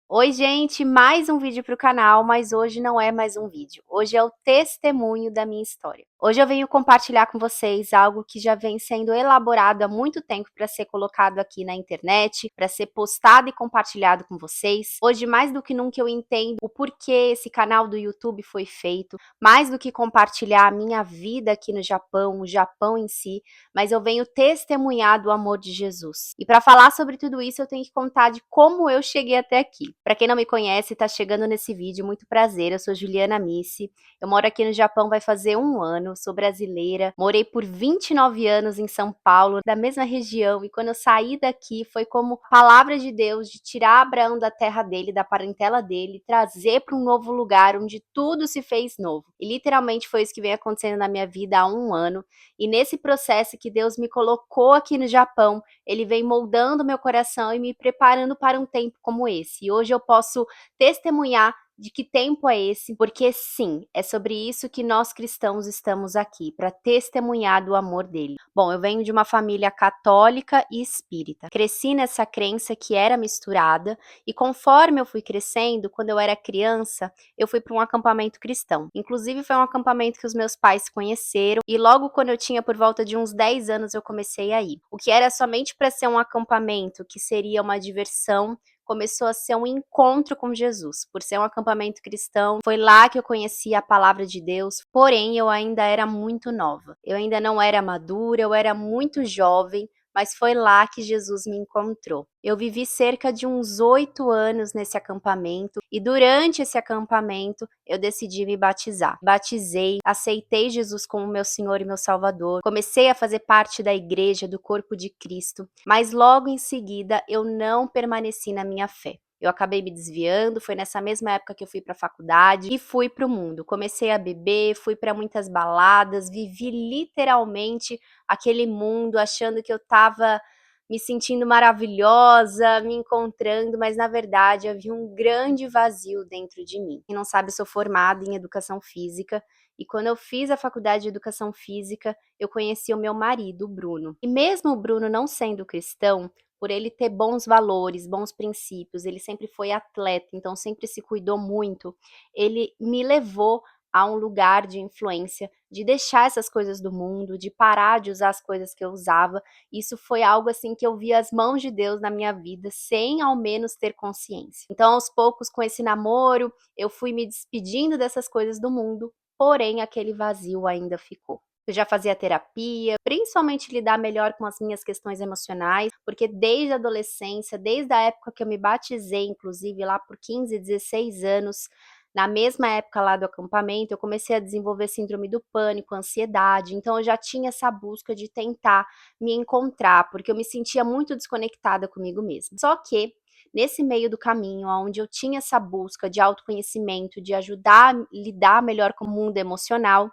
Oi, gente, mais um vídeo para o canal, mas hoje não é mais um vídeo. Hoje é o testemunho da minha história. Hoje eu venho compartilhar com vocês algo que já vem sendo elaborado há muito tempo para ser colocado aqui na internet, para ser postado e compartilhado com vocês. Hoje, mais do que nunca, eu entendo o porquê esse canal do YouTube foi feito, mais do que compartilhar a minha vida aqui no Japão, o Japão em si, mas eu venho testemunhar do amor de Jesus. E para falar sobre tudo isso, eu tenho que contar de como eu cheguei até aqui. Para quem não me conhece e está chegando nesse vídeo, muito prazer, eu sou Juliana Missi, eu moro aqui no Japão vai fazer um ano, sou brasileira, morei por 29 anos em São Paulo, da mesma região, e quando eu saí daqui foi como palavra de Deus de tirar Abraão da terra dele, da parentela dele, trazer para um novo lugar onde tudo se fez novo. E literalmente foi isso que vem acontecendo na minha vida há um ano, e nesse processo que Deus me colocou aqui no Japão, ele vem moldando meu coração e me preparando para um tempo como esse. E hoje eu posso testemunhar de que tempo é esse, porque sim, é sobre isso que nós cristãos estamos aqui, para testemunhar do amor dele. Bom, eu venho de uma família católica e espírita. Cresci nessa crença que era misturada, e conforme eu fui crescendo, quando eu era criança, eu fui para um acampamento cristão. Inclusive foi um acampamento que os meus pais se conheceram, e logo quando eu tinha por volta de uns 10 anos eu comecei a ir. O que era somente para ser um acampamento, que seria uma diversão, começou a ser um encontro com Jesus. Por ser um acampamento cristão, foi lá que eu conheci a palavra de Deus, porém eu ainda era muito nova. Eu ainda não era madura, eu era muito jovem, mas foi lá que Jesus me encontrou. Eu vivi cerca de uns 8 anos nesse acampamento, e durante esse acampamento eu decidi me batizar. Batizei, aceitei Jesus como meu Senhor e meu Salvador, comecei a fazer parte da igreja, do corpo de Cristo, mas logo em seguida eu não permaneci na minha fé. Eu acabei me desviando, foi nessa mesma época que eu fui para a faculdade e fui para o mundo. Comecei a beber, fui para muitas baladas, vivi literalmente aquele mundo achando que eu estava me sentindo maravilhosa, me encontrando, mas na verdade havia um grande vazio dentro de mim. Quem não sabe, eu sou formada em educação física, e quando eu fiz a faculdade de educação física, eu conheci o meu marido, o Bruno. E mesmo o Bruno não sendo cristão, por ele ter bons valores, bons princípios, ele sempre foi atleta, então sempre se cuidou muito, ele me levou a um lugar de influência, de deixar essas coisas do mundo, de parar de usar as coisas que eu usava. Isso foi algo assim que eu vi as mãos de Deus na minha vida, sem ao menos ter consciência. Então, aos poucos, com esse namoro, eu fui me despedindo dessas coisas do mundo, porém aquele vazio ainda ficou. Eu já fazia terapia, principalmente lidar melhor com as minhas questões emocionais, porque desde a adolescência, desde a época que eu me batizei, inclusive lá por 15, 16 anos, na mesma época lá do acampamento, eu comecei a desenvolver síndrome do pânico, ansiedade, então eu já tinha essa busca de tentar me encontrar, porque eu me sentia muito desconectada comigo mesma. Só que nesse meio do caminho, onde eu tinha essa busca de autoconhecimento, de ajudar a lidar melhor com o mundo emocional,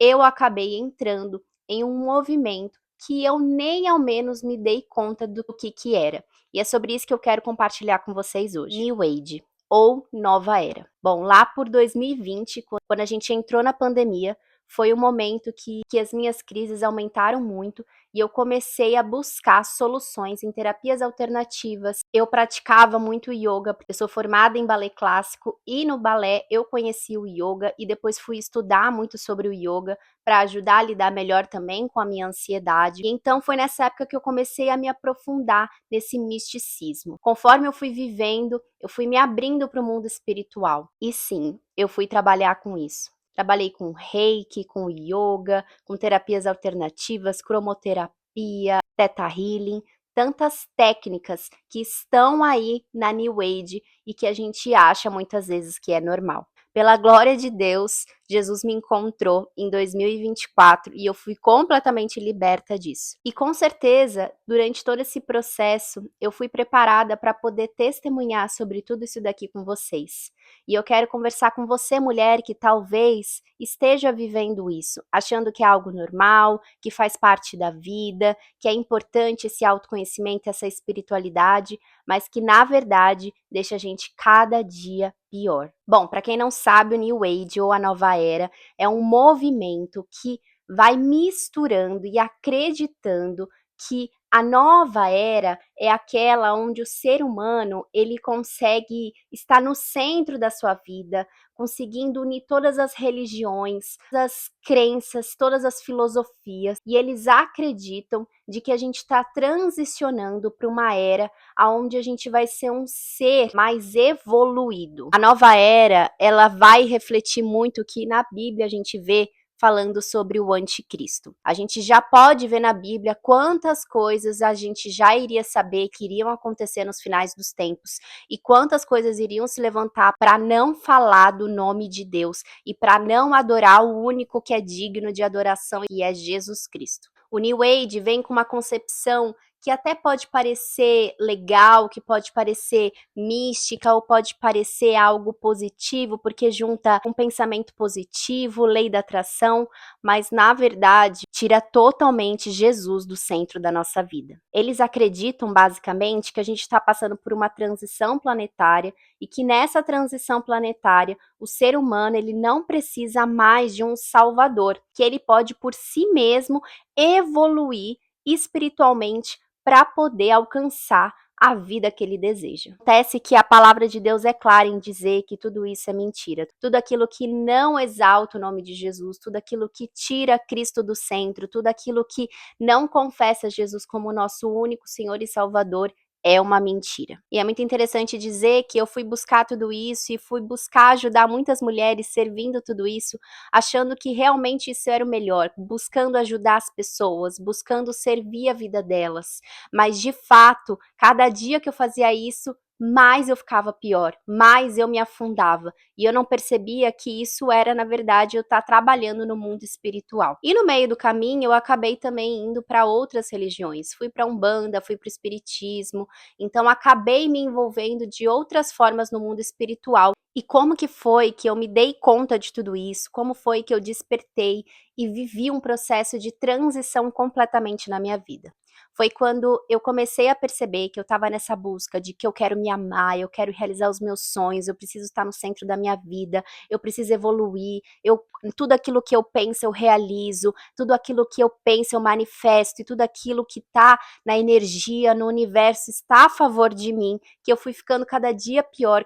eu acabei entrando em um movimento que eu nem ao menos me dei conta do que era. E é sobre isso que eu quero compartilhar com vocês hoje. New Age, ou Nova Era. Bom, lá por 2020, quando a gente entrou na pandemia, foi o momento que as minhas crises aumentaram muito e eu comecei a buscar soluções em terapias alternativas. Eu praticava muito yoga, eu sou formada em balé clássico, e no balé eu conheci o yoga e depois fui estudar muito sobre o yoga para ajudar a lidar melhor também com a minha ansiedade. E então foi nessa época que eu comecei a me aprofundar nesse misticismo. Conforme eu fui vivendo, eu fui me abrindo para o mundo espiritual. E sim, eu fui trabalhar com isso. Trabalhei com reiki, com yoga, com terapias alternativas, cromoterapia, theta healing, tantas técnicas que estão aí na New Age e que a gente acha muitas vezes que é normal. Pela glória de Deus, Jesus me encontrou em 2024 e eu fui completamente liberta disso. E com certeza, durante todo esse processo, eu fui preparada para poder testemunhar sobre tudo isso daqui com vocês. E eu quero conversar com você, mulher, que talvez esteja vivendo isso, achando que é algo normal, que faz parte da vida, que é importante esse autoconhecimento, essa espiritualidade, mas que na verdade deixa a gente cada dia pior. Bom, para quem não sabe, o New Age ou a Nova Era é um movimento que vai misturando e acreditando que A nova era é aquela onde o ser humano ele consegue estar no centro da sua vida, conseguindo unir todas as religiões, as crenças, todas as filosofias, e eles acreditam de que a gente está transicionando para uma era onde a gente vai ser um ser mais evoluído. A nova era, ela vai refletir muito o que na Bíblia a gente vê falando sobre o anticristo. A gente já pode ver na Bíblia quantas coisas a gente já iria saber que iriam acontecer nos finais dos tempos e quantas coisas iriam se levantar para não falar do nome de Deus e para não adorar o único que é digno de adoração, e é Jesus Cristo. O New Age vem com uma concepção que até pode parecer legal, que pode parecer mística ou pode parecer algo positivo, porque junta um pensamento positivo, lei da atração, mas na verdade tira totalmente Jesus do centro da nossa vida. Eles acreditam basicamente que a gente está passando por uma transição planetária e que nessa transição planetária o ser humano ele não precisa mais de um salvador, que ele pode por si mesmo evoluir espiritualmente para poder alcançar a vida que ele deseja. Acontece que a palavra de Deus é clara em dizer que tudo isso é mentira. Tudo aquilo que não exalta o nome de Jesus, tudo aquilo que tira Cristo do centro, tudo aquilo que não confessa Jesus como nosso único Senhor e Salvador, é uma mentira. E é muito interessante dizer que eu fui buscar tudo isso e fui buscar ajudar muitas mulheres servindo tudo isso, achando que realmente isso era o melhor, buscando ajudar as pessoas, buscando servir a vida delas. Mas de fato, cada dia que eu fazia isso, mais eu ficava pior, mais eu me afundava. E eu não percebia que isso era, na verdade, eu estar trabalhando no mundo espiritual. E no meio do caminho, eu acabei também indo para outras religiões. Fui para Umbanda, fui para o Espiritismo. Então, acabei me envolvendo de outras formas no mundo espiritual. E como que foi que eu me dei conta de tudo isso? Como foi que eu despertei e vivi um processo de transição completamente na minha vida? Foi quando eu comecei a perceber que eu estava nessa busca de que eu quero me amar, eu quero realizar os meus sonhos, eu preciso estar no centro da minha vida, eu preciso evoluir, tudo aquilo que eu penso eu realizo, tudo aquilo que eu penso eu manifesto, e tudo aquilo que está na energia, no universo está a favor de mim, que eu fui ficando cada dia pior,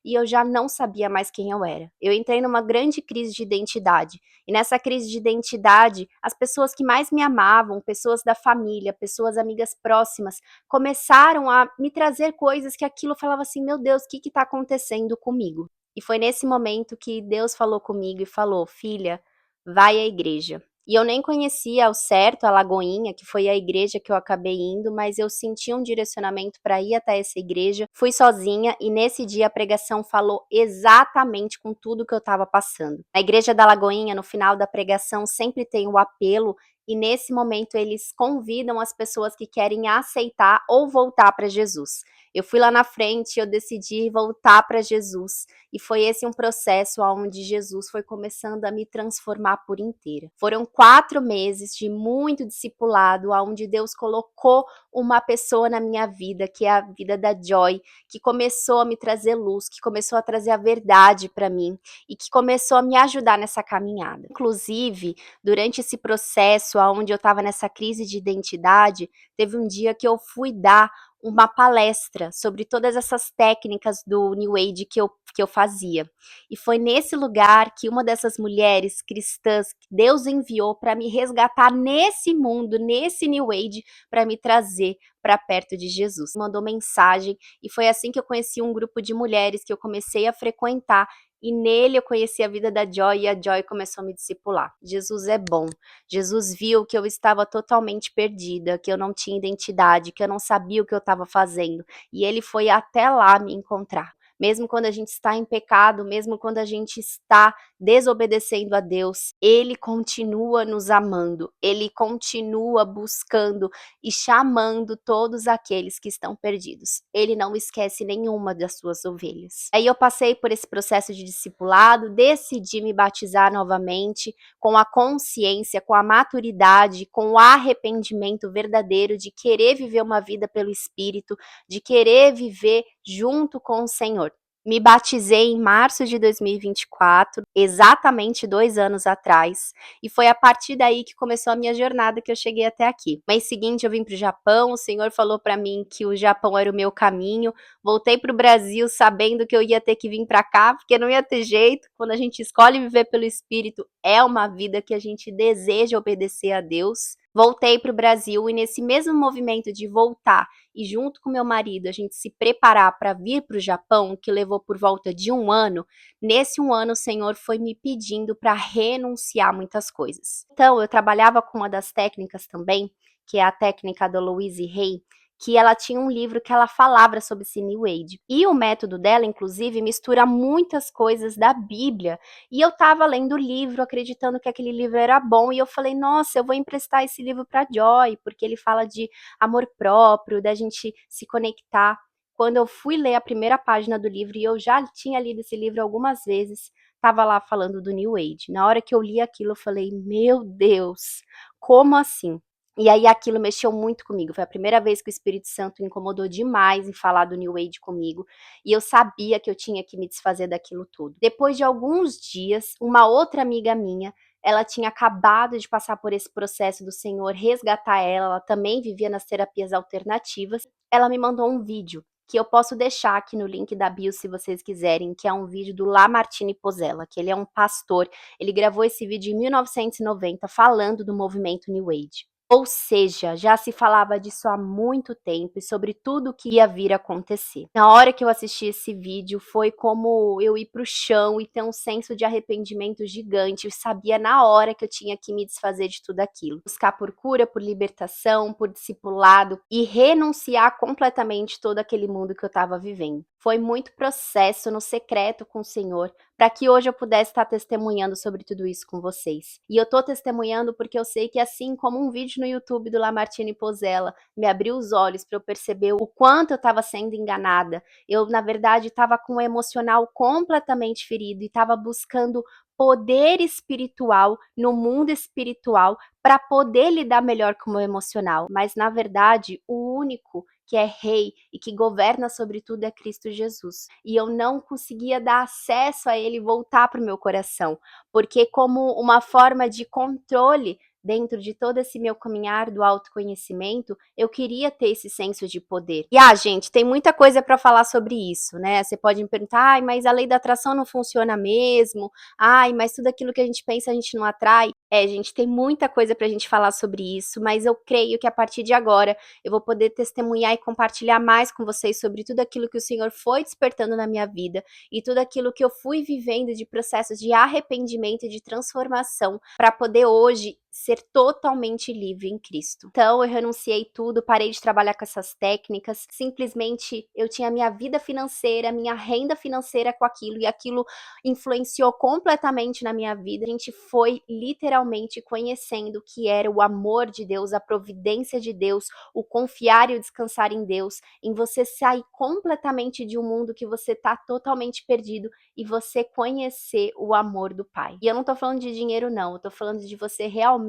e eu já não sabia mais quem eu era. Eu entrei numa grande crise de identidade, e nessa crise de identidade, as pessoas que mais me amavam, pessoas da família, pessoas amigas próximas, começaram a me trazer coisas que aquilo falava assim, meu Deus, o que está acontecendo comigo? E foi nesse momento que Deus falou comigo e falou, filha, vai à igreja. E eu nem conhecia ao certo a Lagoinha, que foi a igreja que eu acabei indo, mas eu senti um direcionamento para ir até essa igreja. Fui sozinha e nesse dia a pregação falou exatamente com tudo que eu estava passando. Na igreja da Lagoinha, no final da pregação, sempre tem o apelo e nesse momento eles convidam as pessoas que querem aceitar ou voltar para Jesus. Eu fui lá na frente, eu decidi voltar para Jesus e foi esse um processo onde Jesus foi começando a me transformar por inteira. Foram 4 meses de muito discipulado, onde Deus colocou uma pessoa na minha vida, que é a vida da Joy, que começou a me trazer luz, que começou a trazer a verdade para mim e que começou a me ajudar nessa caminhada. Inclusive, durante esse processo onde eu estava nessa crise de identidade, teve um dia que eu fui dar uma palestra sobre todas essas técnicas do New Age que eu fazia. E foi nesse lugar que uma dessas mulheres cristãs que Deus enviou para me resgatar nesse mundo, nesse New Age, para me trazer para perto de Jesus. Mandou mensagem e foi assim que eu conheci um grupo de mulheres que eu comecei a frequentar e nele eu conheci a vida da Joy e a Joy começou a me discipular. Jesus é bom. Jesus viu que eu estava totalmente perdida, que eu não tinha identidade, que eu não sabia o que eu estava fazendo. E ele foi até lá me encontrar. Mesmo quando a gente está em pecado, mesmo quando a gente está desobedecendo a Deus, ele continua nos amando, ele continua buscando e chamando todos aqueles que estão perdidos. Ele não esquece nenhuma das suas ovelhas. Aí eu passei por esse processo de discipulado, decidi me batizar novamente, com a consciência, com a maturidade, com o arrependimento verdadeiro de querer viver uma vida pelo Espírito, de querer viver junto com o Senhor. Me batizei em março de 2024, exatamente 2 anos atrás, e foi a partir daí que começou a minha jornada que eu cheguei até aqui. Mês seguinte eu vim para o Japão, o Senhor falou para mim que o Japão era o meu caminho, voltei para o Brasil sabendo que eu ia ter que vir para cá, porque não ia ter jeito, quando a gente escolhe viver pelo Espírito, é uma vida que a gente deseja obedecer a Deus. Voltei para o Brasil e nesse mesmo movimento de voltar e junto com meu marido a gente se preparar para vir para o Japão, que levou por volta de 1 ano, nesse 1 ano o Senhor foi me pedindo para renunciar muitas coisas. Então, eu trabalhava com uma das técnicas também, que é a técnica da Louise Hay, que ela tinha um livro que ela falava sobre esse New Age. E o método dela, inclusive, mistura muitas coisas da Bíblia. E eu estava lendo o livro, acreditando que aquele livro era bom, e eu falei, nossa, eu vou emprestar esse livro para Joy, porque ele fala de amor próprio, da gente se conectar. Quando eu fui ler a primeira página do livro, e eu já tinha lido esse livro algumas vezes, estava lá falando do New Age. Na hora que eu li aquilo, eu falei, meu Deus, como assim? E aí aquilo mexeu muito comigo. Foi a primeira vez que o Espírito Santo incomodou demais em falar do New Age comigo. E eu sabia que eu tinha que me desfazer daquilo tudo. Depois de alguns dias, uma outra amiga minha, ela tinha acabado de passar por esse processo do Senhor resgatar ela também vivia nas terapias alternativas. Ela me mandou um vídeo que eu posso deixar aqui no link da bio se vocês quiserem, que é um vídeo do Lamartine Pozzella, que ele é um pastor. Ele gravou esse vídeo em 1990 falando do movimento New Age. Ou seja, já se falava disso há muito tempo e sobre tudo o que ia vir a acontecer. Na hora que eu assisti esse vídeo, foi como eu ir para o chão e ter um senso de arrependimento gigante. Eu sabia na hora que eu tinha que me desfazer de tudo aquilo. Buscar por cura, por libertação, por discipulado e renunciar completamente todo aquele mundo que eu estava vivendo. Foi muito processo no secreto com o Senhor, para que hoje eu pudesse estar testemunhando sobre tudo isso com vocês. E eu tô testemunhando porque eu sei que assim como um vídeo no YouTube do Lamartine Pozzella me abriu os olhos para eu perceber o quanto eu estava sendo enganada, eu na verdade estava com o emocional completamente ferido e estava buscando poder espiritual no mundo espiritual para poder lidar melhor com o meu emocional, mas na verdade o único que é rei e que governa sobre tudo é Cristo Jesus. E eu não conseguia dar acesso a ele voltar para o meu coração, porque como uma forma de controle dentro de todo esse meu caminhar do autoconhecimento, eu queria ter esse senso de poder. E gente, tem muita coisa para falar sobre isso, né? Você pode me perguntar, ai, mas a lei da atração não funciona mesmo? Ai, mas tudo aquilo que a gente pensa a gente não atrai? Gente, tem muita coisa pra gente falar sobre isso, mas eu creio que a partir de agora eu vou poder testemunhar e compartilhar mais com vocês sobre tudo aquilo que o Senhor foi despertando na minha vida e tudo aquilo que eu fui vivendo de processos de arrependimento e de transformação para poder hoje ser totalmente livre em Cristo. Então eu renunciei tudo, parei de trabalhar com essas técnicas, simplesmente eu tinha minha vida financeira, minha renda financeira com aquilo e aquilo influenciou completamente na minha vida. A gente foi literalmente conhecendo o que era o amor de Deus, a providência de Deus, o confiar e o descansar em Deus, em você sair completamente de um mundo que você tá totalmente perdido e você conhecer o amor do Pai. E eu não tô falando de dinheiro não, eu tô falando de você realmente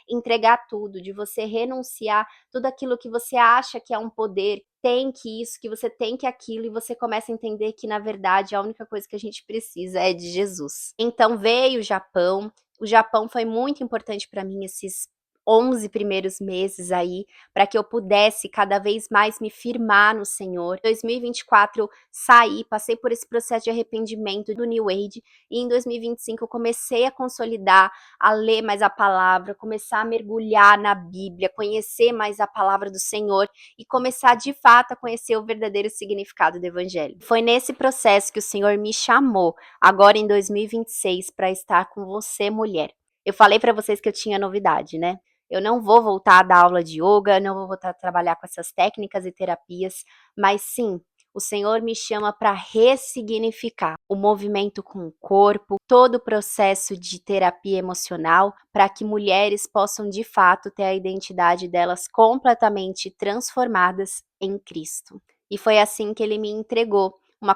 entregar tudo, de você renunciar tudo aquilo que você acha que é um poder, tem que isso, que você tem que aquilo, e você começa a entender que, na verdade, a única coisa que a gente precisa é de Jesus. Então veio o Japão foi muito importante para mim esses 11 primeiros meses aí, para que eu pudesse cada vez mais me firmar no Senhor. Em 2024 eu saí, passei por esse processo de arrependimento do New Age, e em 2025 eu comecei a consolidar, a ler mais a palavra, começar a mergulhar na Bíblia, conhecer mais a palavra do Senhor e começar de fato a conhecer o verdadeiro significado do Evangelho. Foi nesse processo que o Senhor me chamou, agora em 2026, para estar com você, mulher. Eu falei para vocês que eu tinha novidade, né? Eu não vou voltar a dar aula de yoga, não vou voltar a trabalhar com essas técnicas e terapias, mas sim, o Senhor me chama para ressignificar o movimento com o corpo, todo o processo de terapia emocional, para que mulheres possam de fato ter a identidade delas completamente transformadas em Cristo. E foi assim que ele me entregou uma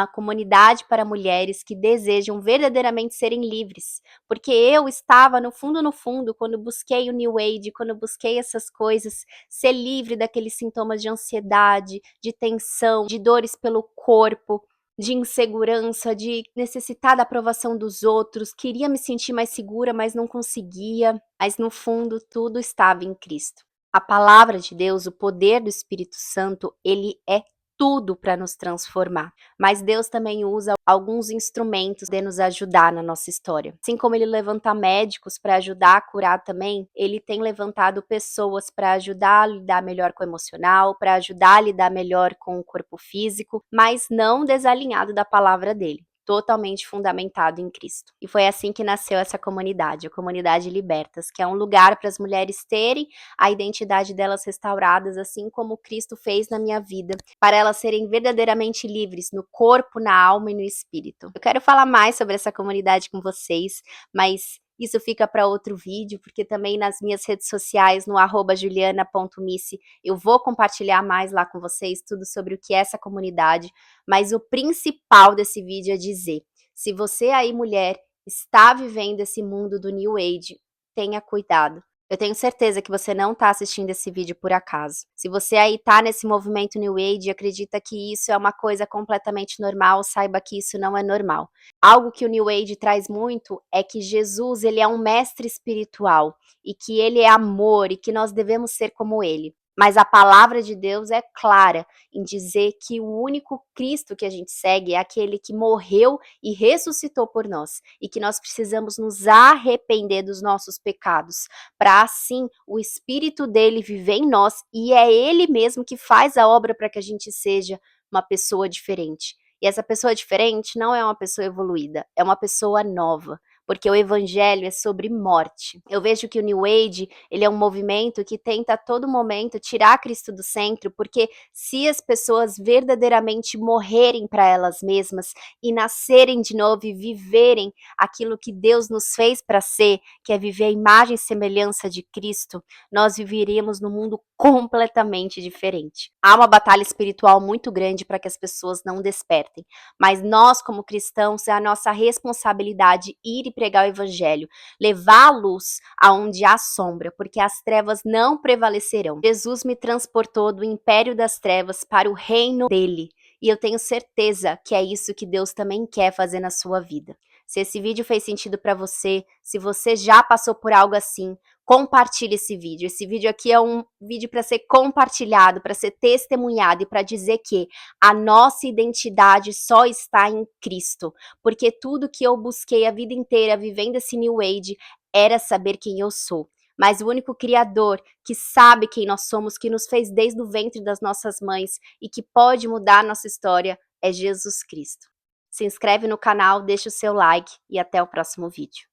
comunidade para mulheres que desejam verdadeiramente serem livres, porque eu estava no fundo, quando busquei o New Age, quando busquei essas coisas, ser livre daqueles sintomas de ansiedade, de tensão, de dores pelo corpo, de insegurança, de necessitar da aprovação dos outros, queria me sentir mais segura, mas não conseguia, mas no fundo tudo estava em Cristo. A palavra de Deus, o poder do Espírito Santo, ele é tudo para nos transformar. Mas Deus também usa alguns instrumentos de nos ajudar na nossa história. Assim como ele levanta médicos para ajudar a curar também, ele tem levantado pessoas para ajudar a lidar melhor com o emocional, para ajudar a lidar melhor com o corpo físico, mas não desalinhado da palavra dele, totalmente fundamentado em Cristo. E foi assim que nasceu essa comunidade, a Comunidade Libertas, que é um lugar para as mulheres terem a identidade delas restauradas, assim como Cristo fez na minha vida, para elas serem verdadeiramente livres no corpo, na alma e no espírito. Eu quero falar mais sobre essa comunidade com vocês, mas isso fica para outro vídeo, porque também nas minhas redes sociais, no @juliana.misse, eu vou compartilhar mais lá com vocês tudo sobre o que é essa comunidade, mas o principal desse vídeo é dizer, se você aí, mulher, está vivendo esse mundo do New Age, tenha cuidado. Eu tenho certeza que você não está assistindo esse vídeo por acaso. Se você aí está nesse movimento New Age e acredita que isso é uma coisa completamente normal, saiba que isso não é normal. Algo que o New Age traz muito é que Jesus, ele é um mestre espiritual e que ele é amor e que nós devemos ser como ele. Mas a palavra de Deus é clara em dizer que o único Cristo que a gente segue é aquele que morreu e ressuscitou por nós, e que nós precisamos nos arrepender dos nossos pecados, para assim o Espírito dele viver em nós, e é ele mesmo que faz a obra para que a gente seja uma pessoa diferente. E essa pessoa diferente não é uma pessoa evoluída, é uma pessoa nova, porque o evangelho é sobre morte. Eu vejo que o New Age, ele é um movimento que tenta a todo momento tirar Cristo do centro, porque se as pessoas verdadeiramente morrerem para elas mesmas e nascerem de novo e viverem aquilo que Deus nos fez para ser, que é viver a imagem e semelhança de Cristo, nós viveríamos num mundo completamente diferente. Há uma batalha espiritual muito grande para que as pessoas não despertem, mas nós, como cristãos, é a nossa responsabilidade ir e pregar o evangelho, levar a luz aonde há sombra, porque as trevas não prevalecerão. Jesus me transportou do império das trevas para o reino dele, e eu tenho certeza que é isso que Deus também quer fazer na sua vida. Se esse vídeo fez sentido para você, se você já passou por algo assim, compartilhe esse vídeo. Esse vídeo aqui é um vídeo para ser compartilhado, para ser testemunhado e para dizer que a nossa identidade só está em Cristo, porque tudo que eu busquei a vida inteira vivendo esse New Age era saber quem eu sou. Mas o único Criador que sabe quem nós somos, que nos fez desde o ventre das nossas mães e que pode mudar a nossa história é Jesus Cristo. Se inscreve no canal, deixa o seu like e até o próximo vídeo.